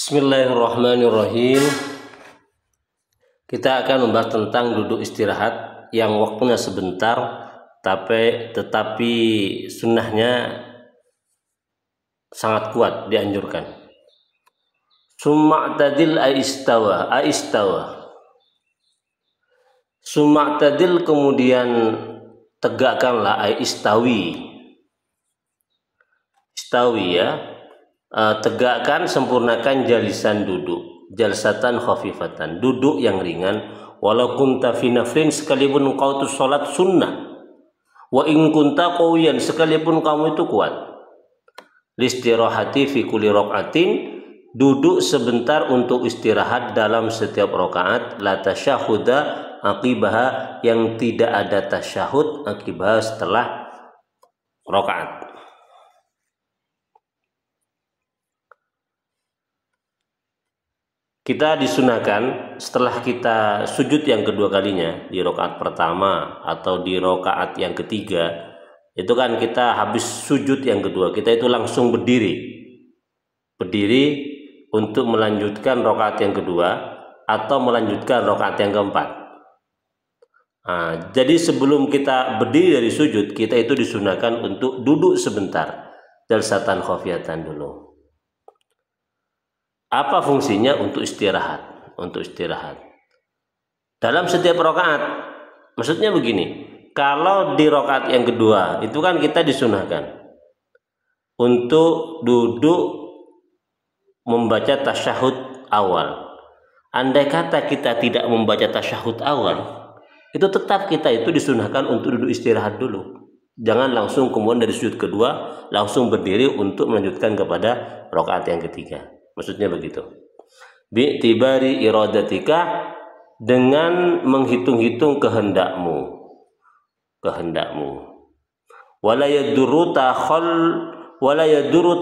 Bismillahirrahmanirrahim. Kita akan membahas tentang duduk istirahat yang waktunya sebentar, tetapi sunnahnya sangat kuat, dianjurkan. Summa'tadil aistawa. Summa'tadil, kemudian tegakkanlah, istawi ya. Tegakkan, sempurnakan jalisan duduk, jalsatan khafifatan, duduk yang ringan. Walau kunta fi naflin, sekalipun engkau itu sholat sunnah. Wa in kunta qawiyan, sekalipun kamu itu kuat. Listirahati fi kulli raqatin, duduk sebentar untuk istirahat dalam setiap rakaat. La tasyahuda aqibaha, yang tidak ada tasyahud akibat setelah rakaat. Kita disunahkan setelah kita sujud yang kedua kalinya, di rakaat pertama atau di rakaat yang ketiga, itu kan kita habis sujud yang kedua, kita itu langsung berdiri untuk melanjutkan rakaat yang kedua atau melanjutkan rakaat yang keempat. Nah, jadi sebelum kita berdiri dari sujud, kita itu disunahkan untuk duduk sebentar, jalsatan khafifatan dulu. Apa fungsinya? Untuk istirahat. Dalam setiap rakaat, maksudnya begini, kalau di rakaat yang kedua itu kan kita disunahkan untuk duduk membaca tasyahud awal. Andai kata kita tidak membaca tasyahud awal, itu tetap kita itu disunahkan untuk duduk istirahat dulu. Jangan langsung kemudian dari sujud kedua langsung berdiri untuk melanjutkan kepada rakaat yang ketiga. Maksudnya begitu. Bi'tibari iradatika, dengan menghitung-hitung kehendakmu. Wala yadurru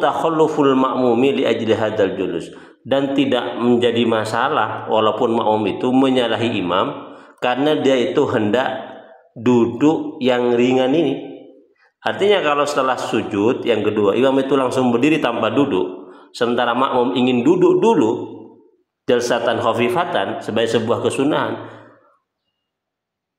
takhalluful ma'mumi li ajli hadzal julus, dan tidak menjadi masalah walaupun makmum itu menyalahi imam karena dia itu hendak duduk yang ringan ini. Artinya kalau setelah sujud yang kedua imam itu langsung berdiri tanpa duduk, sementara makmum ingin duduk dulu, jalsatan khafifatan sebagai sebuah kesunahan,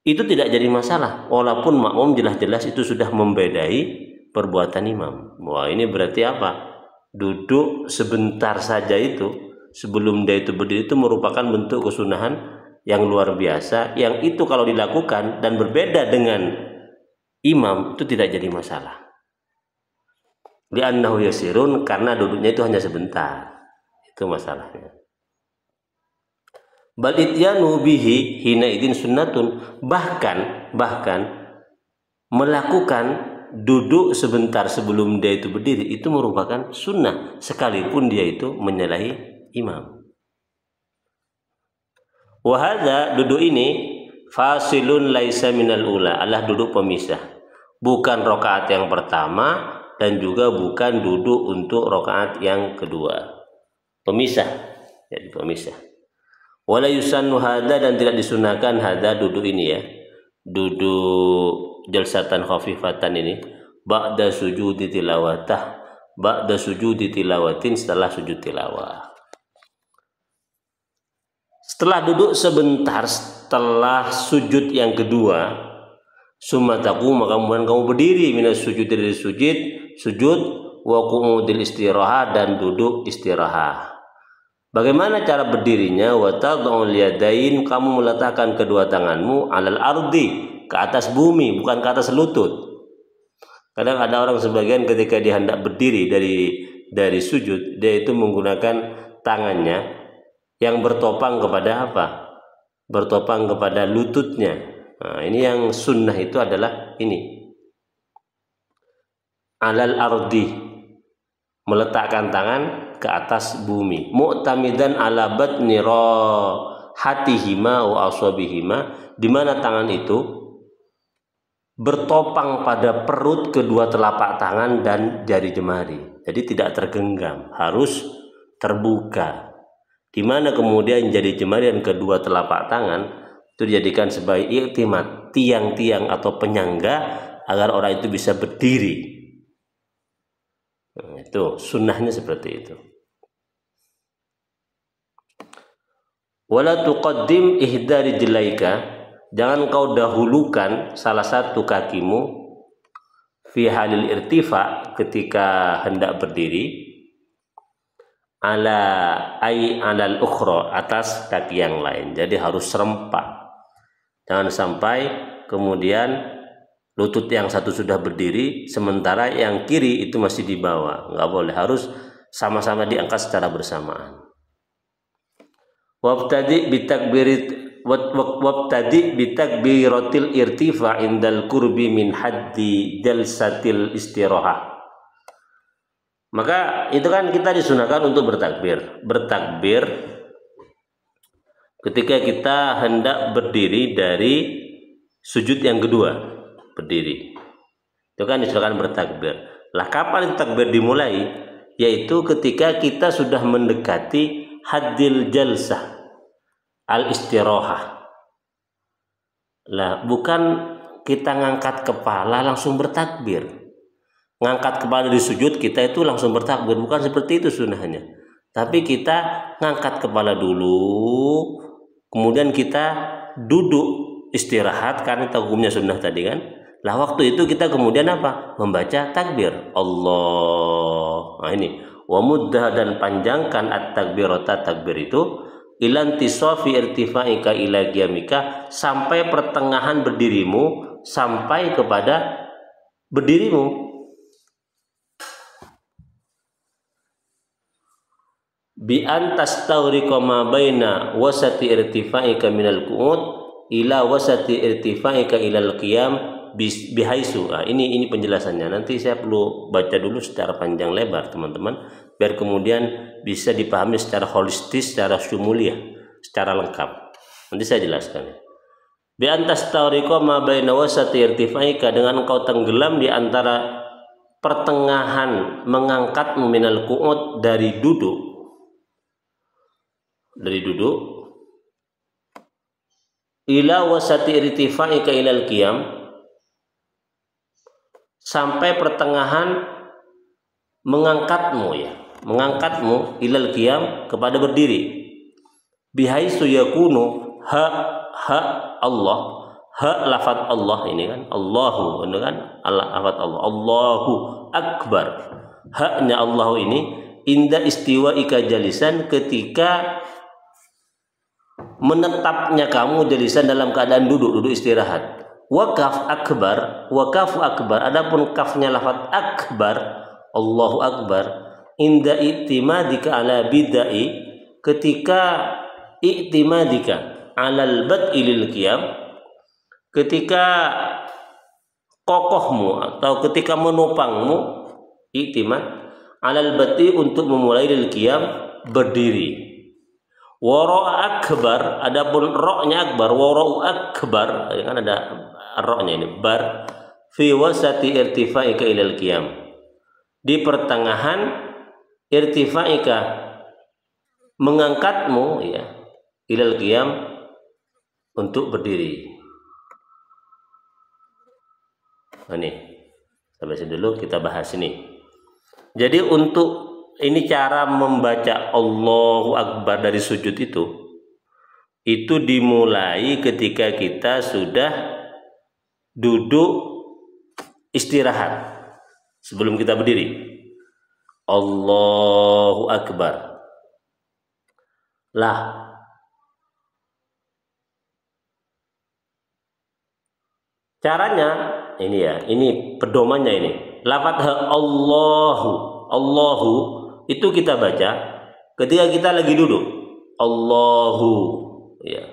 itu tidak jadi masalah walaupun makmum jelas-jelas itu sudah membedai perbuatan imam. Wah, ini berarti apa? Duduk sebentar saja itu sebelum dia itu berdiri itu merupakan bentuk kesunahan yang luar biasa, yang itu kalau dilakukan dan berbeda dengan imam itu tidak jadi masalah. Li'annahu yasirun, karena duduknya itu hanya sebentar. Itu masalahnya. Bal ityanu bihi hina idin sunnatun, bahkan melakukan duduk sebentar sebelum dia itu berdiri itu merupakan sunnah sekalipun dia itu menyalahi imam. Wa hadza, duduk ini fasilun laisa minal ula, adalah duduk pemisah, bukan rakaat yang pertama dan juga bukan duduk untuk rakaat yang kedua. Pemisah, jadi pemisah. Wala yusannu hadza, dan tidak disunahkan hadza, duduk ini ya, duduk jalsatan khafifatan ini, ba'da sujudi tilawatin, setelah sujud tilawah. Setelah duduk sebentar setelah sujud yang kedua, sumataku, maka kemudian kamu berdiri, minas sujud, dari sujud, wa qu'udil istirahat, dan duduk istirahat. Bagaimana cara berdirinya? Wa tad'ul yadain, kamu meletakkan kedua tanganmu alal ardi, ke atas bumi, bukan ke atas lutut. Kadang ada orang sebagian ketika dia hendak berdiri dari sujud, dia itu menggunakan tangannya yang bertopang kepada apa? Bertopang kepada lututnya. Nah, ini yang sunnah itu adalah ini, alal ardi, meletakkan tangan ke atas bumi, mu'tamidan ala batni rahatihima wa aswabihima, di mana tangan itu bertopang pada perut kedua telapak tangan dan jari jemari, jadi tidak tergenggam, harus terbuka, di mana kemudian jari jemari dan kedua telapak tangan itu dijadikan sebagai i'timad, tiang-tiang atau penyangga agar orang itu bisa berdiri. Nah, itu sunnahnya seperti itu. Wala tuqaddim ihda rijlaika, jangan kau dahulukan salah satu kakimu fi halil irtifa, ketika hendak berdiri, ala alal ukhra, atas kaki yang lain. Jadi harus serempak, jangan sampai kemudian lutut yang satu sudah berdiri sementara yang kiri itu masih di bawah. Nggak boleh, harus sama-sama diangkat secara bersamaan. Wabtadi bitakbiratil irtifa indal qurbi min haddi jalsatil istirahah. Maka itu kan kita disunahkan untuk bertakbir ketika kita hendak berdiri dari sujud yang kedua, berdiri. Itu kan disunahkan bertakbir. Lah kapan takbir dimulai? Yaitu ketika kita sudah mendekati haddil jalsah al istirahah. Lah bukan kita ngangkat kepala langsung bertakbir. Ngangkat kepala di sujud kita itu langsung bertakbir, bukan seperti itu sunnahnya. Tapi kita ngangkat kepala dulu, kemudian kita duduk istirahat karena hukumnya sunnah tadi kan. Lah waktu itu kita kemudian apa? Membaca takbir Allah. Nah ini, wa muddah, dan panjangkan at-takbirata, takbir itu, ilantisofi irtifa'ika ila qiyamika, sampai pertengahan berdirimu, sampai kepada berdirimu. Bi an tastawriqa ma baina wasati irtifa'ika minal qu'ud ila wasati irtifa'ika ilal qiyam bihaisu. Nah, ini penjelasannya. Nanti saya perlu baca dulu secara panjang lebar teman-teman, biar kemudian bisa dipahami secara holistis, secara syumuliyah, secara lengkap. Nanti saya jelaskan. Bi an tastawriqa ma baina wasati irtifa'ika, dengan engkau tenggelam di antara pertengahan mengangkat minal qu'ud, dari duduk, ila wasati irtifa'ika ilal qiyam, sampai pertengahan mengangkatmu ilal qiyam, kepada berdiri. Bihaisu yakunu ha Allah, ha lafaz Allah ini kan, Allahu ini kan, lafaz Allah, Allahu akbar, haknya Allah ini, inda istiwa'ika jalisan, ketika menetapnya kamu jalisan dalam keadaan duduk istirahat. Wakaf akbar, wakafu akbar, adapun kafnya lafaz akbar, Allahu akbar, inda i'timadika ala bidai, ketika i'timadika alal bad'i lil qiyam, ketika kokohmu atau ketika menopangmu, i'timad alal bad'i, untuk memulai lil qiyam, berdiri. Wara akbar, adapun roknya akbar, warau akbar, kan ada roknya ini, bar, fi wasati irtifa'ika ilal qiyam, di pertengahan irtifa'ika, mengangkatmu ya, ilal qiyam, untuk berdiri. Nah, ini sampai sini dulu kita bahas ini. Jadi untuk ini cara membaca Allahu Akbar dari sujud itu dimulai ketika kita sudah duduk istirahat sebelum kita berdiri. Allahu Akbar. Lah caranya ini ya, ini pedomannya ini. Lafaz Allahu itu kita baca ketika kita lagi duduk. Allahu, ya.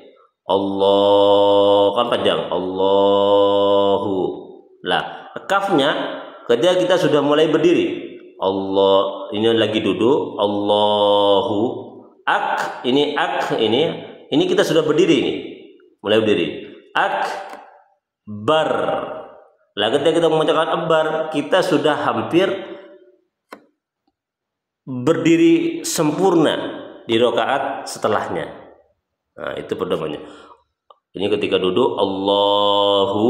Allah kan panjang. Allahu. Lah, kafnya ketika kita sudah mulai berdiri. Allah, ini lagi duduk. Allahu. Ini kita sudah berdiri ini. Mulai berdiri. Akbar. Lah ketika kita mengucapkan akbar, kita sudah hampir berdiri sempurna di rakaat setelahnya. Nah, itu pedomannya. Ini ketika duduk Allahu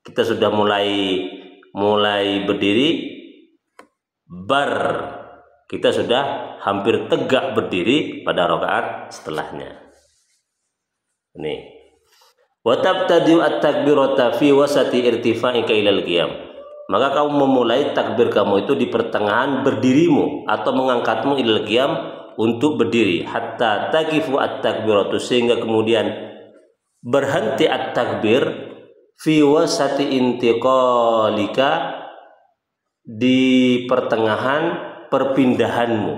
kita sudah mulai berdiri, bar kita sudah hampir tegak berdiri pada rakaat setelahnya. Nih. Wa tabtadi'u at-takbirata fi wasati irtifa'ika ilal qiyam. Maka kamu memulai takbir kamu itu di pertengahan berdirimu atau mengangkatmu ilal qiyam untuk berdiri, hatta taqifu at-takbiratu, sehingga kemudian berhenti at-takbir fi wasati intiqalika, di pertengahan perpindahanmu.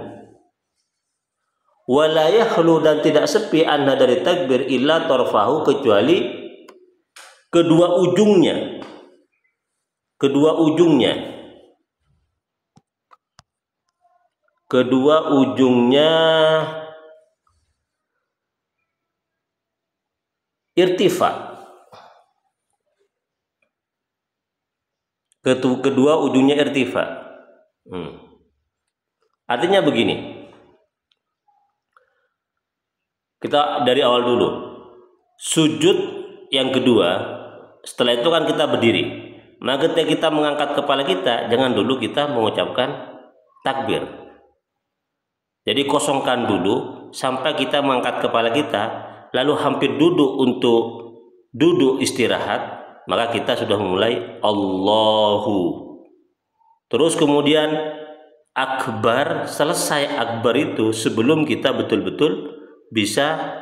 Wala yakhlu, dan tidak sepi, anha dari takbir, illa tarfahu, kecuali kedua ujungnya. Kedua ujungnya irtifa. Kedua ujungnya irtifa. Artinya begini. Kita dari awal dulu. Sujud yang kedua, setelah itu kan kita berdiri. Maka ketika kita mengangkat kepala kita, jangan dulu kita mengucapkan takbir. Jadi kosongkan dulu sampai kita mengangkat kepala kita, lalu hampir duduk untuk duduk istirahat, maka kita sudah mulai Allahu. Terus kemudian akbar, selesai akbar itu sebelum kita betul-betul bisa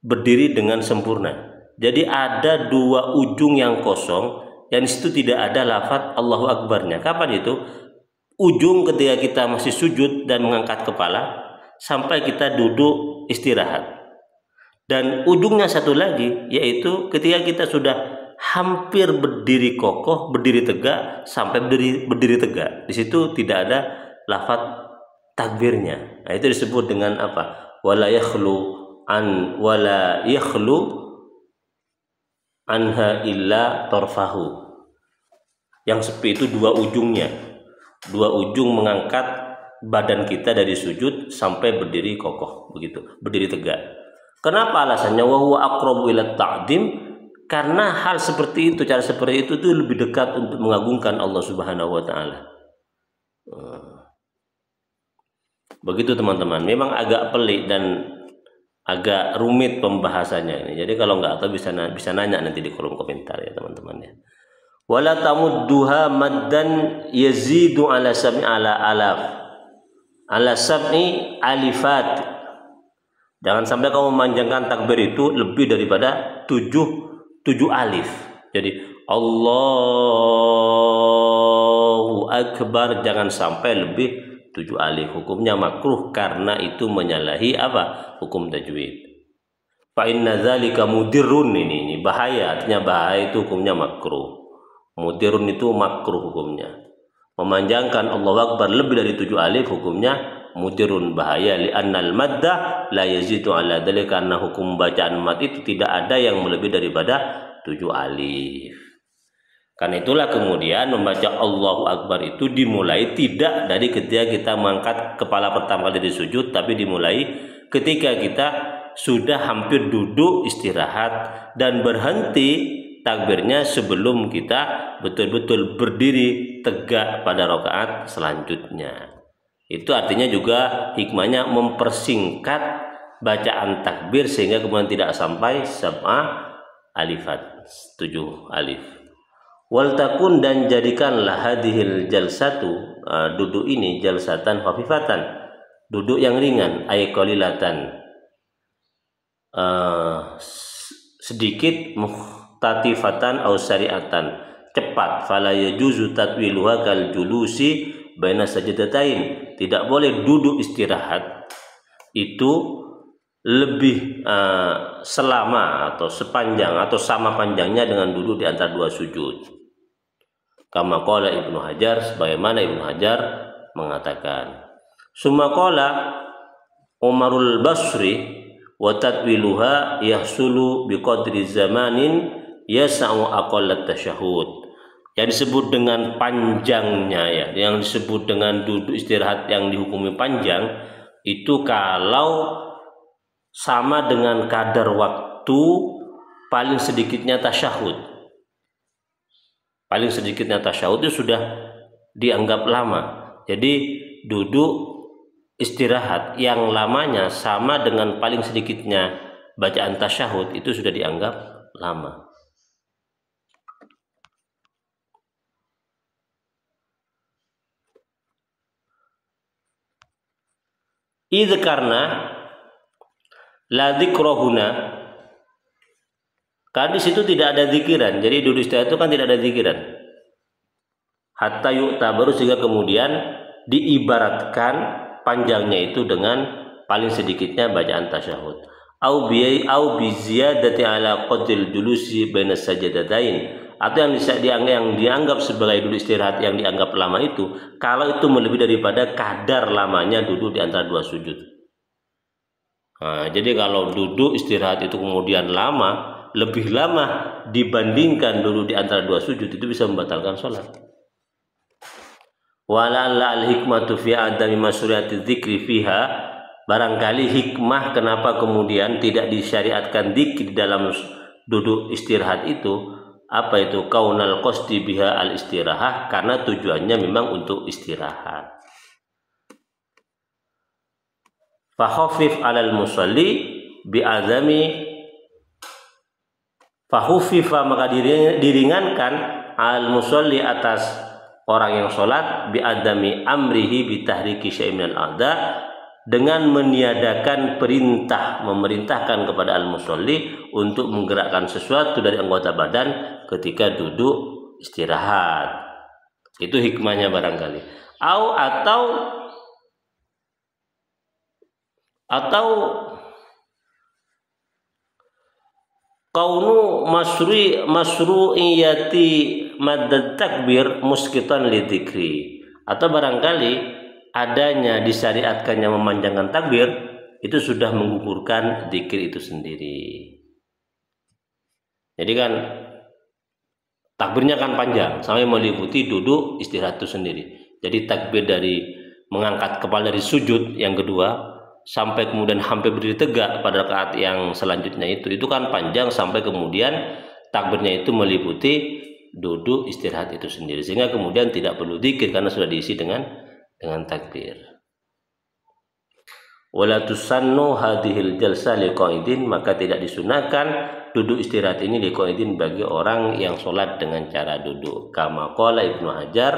berdiri dengan sempurna. Jadi ada dua ujung yang kosong, yang di situ tidak ada lafaz Allahu Akbarnya. Kapan itu? Ujung ketika kita masih sujud dan mengangkat kepala sampai kita duduk istirahat. Dan ujungnya satu lagi, yaitu ketika kita sudah hampir berdiri kokoh, berdiri tegak, sampai berdiri tegak. Di situ tidak ada lafaz takbirnya. Nah, itu disebut dengan apa? Wala yakhlu anha illa torfahu. Yang sepi itu dua ujungnya, dua ujung mengangkat badan kita dari sujud sampai berdiri kokoh, begitu, berdiri tegak. Kenapa alasannya? Wa huwa aqrabu ila ta'dim, karena hal seperti itu, cara seperti itu lebih dekat untuk mengagungkan Allah Subhanahu wa taala. Begitu teman-teman. Memang agak pelik dan agak rumit pembahasannya ini. Jadi kalau nggak tahu bisa nanya nanti di kolom komentar ya teman-teman ya. Wala tamudduha maddan yazidu ala sab'i ala sab'i alifat. Jangan sampai kamu memanjangkan takbir itu lebih daripada 7 alif. Jadi Allahu Akbar jangan sampai lebih 7 alif. Hukumnya makruh karena itu menyalahi apa? Hukum tajwid. Fa inna dzalika mudirrun, ini bahaya, artinya bahaya, itu hukumnya makruh. Mudirrun itu makruh hukumnya. Memanjangkan Allahu Akbar lebih dari 7 alif hukumnya mudirrun, bahaya. Li'annal madda la yazidu ala dzalika, karena hukum bacaan mad itu tidak ada yang melebihi daripada 7 alif. Karena itulah kemudian membaca Allahu Akbar itu dimulai tidak dari ketika kita mengangkat kepala pertama kali dari sujud, tapi dimulai ketika kita sudah hampir duduk istirahat, dan berhenti takbirnya sebelum kita betul-betul berdiri tegak pada rakaat selanjutnya. Itu artinya juga hikmahnya mempersingkat bacaan takbir sehingga kemudian tidak sampai sab'a alifat, 7 alif. Wal takun, dan jadikanlah hadhil jalsatu, duduk ini, jalsatan khafifatan, duduk yang ringan, ay qalilatan, sedikit, muhtatifatan au sari'atan, cepat, fala yajuzu tatwiluha kal julusi baina sajdatain. Tidak boleh duduk istirahat itu lebih selama atau sepanjang atau sama panjangnya dengan duduk di antara dua sujud. Kama qala Ibnu Hajar, sebagaimana Ibnu Hajar mengatakan. Summa qala Umarul Basri, wa tatwiluha yahsulu biqadri zamanin yas'u aqallat tasyahud. Yang disebut dengan panjangnya ya, yang disebut dengan duduk istirahat yang dihukumi panjang itu kalau sama dengan kadar waktu paling sedikitnya tasyahud. Paling sedikitnya tasyahud itu sudah dianggap lama. Jadi duduk istirahat yang lamanya sama dengan paling sedikitnya bacaan tasyahud, itu sudah dianggap lama. Idz karena la dzikrahuna, karena di situ tidak ada zikiran. Jadi duduk istirahat itu kan tidak ada zikiran. Hatta yu'tabaru, sehingga kemudian diibaratkan panjangnya itu dengan paling sedikitnya bacaan tasyahud. Au bi ziyadati ala qadril julusi baina sajadatain, atau yang dianggap sebagai duduk istirahat yang dianggap lama itu kalau itu melebihi daripada kadar lamanya duduk di antara dua sujud. Nah, jadi kalau duduk istirahat itu kemudian lama, lebih lama dibandingkan duduk di antara dua sujud, itu bisa membatalkan sholat. Wala'alla al-hikmatu fi adami masyru'ati dzikri fiha, barangkali hikmah kenapa kemudian tidak disyariatkan dzikir dalam duduk istirahat itu, apa itu? Kaunal qasdi biha al-istirahah, karena tujuannya memang untuk istirahat. Fakhafif 'alal musalli bi'azami, fakhufifa, maka diringankan al musalli atas orang yang sholat bi'adami amrihi bitahriki syai'in minal a'da, dengan meniadakan perintah, memerintahkan kepada al-musalli untuk menggerakkan sesuatu dari anggota badan ketika duduk istirahat. Itu hikmahnya barangkali. Atau kaunu masru'iyati maddad takbir muskitan lidzikri, atau barangkali adanya disyariatkannya memanjangkan takbir itu sudah menggugurkan zikir itu sendiri. Jadi kan takbirnya kan panjang sampai meliputi duduk istirahat itu sendiri. Jadi takbir dari mengangkat kepala dari sujud yang kedua sampai kemudian hampir berdiri tegak pada rakaat yang selanjutnya itu kan panjang, sampai kemudian takbirnya itu meliputi duduk istirahat itu sendiri, sehingga kemudian tidak perlu zikir karena sudah diisi dengan takbir. Wala tusannu hadhil jalsa liqaidin, maka tidak disunahkan duduk istirahat ini liqaidin bagi orang yang sholat dengan cara duduk. Kama qala Ibnu Hajar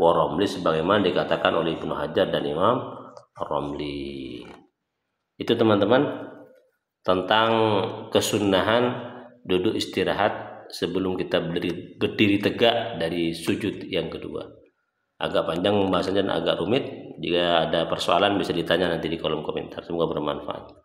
wa Romli, sebagaimana dikatakan oleh Ibnu Hajar dan Imam Romli. Itu teman-teman tentang kesunahan duduk istirahat sebelum kita berdiri tegak dari sujud yang kedua. Agak panjang pembahasannya dan agak rumit. Jika ada persoalan bisa ditanya nanti di kolom komentar. Semoga bermanfaat.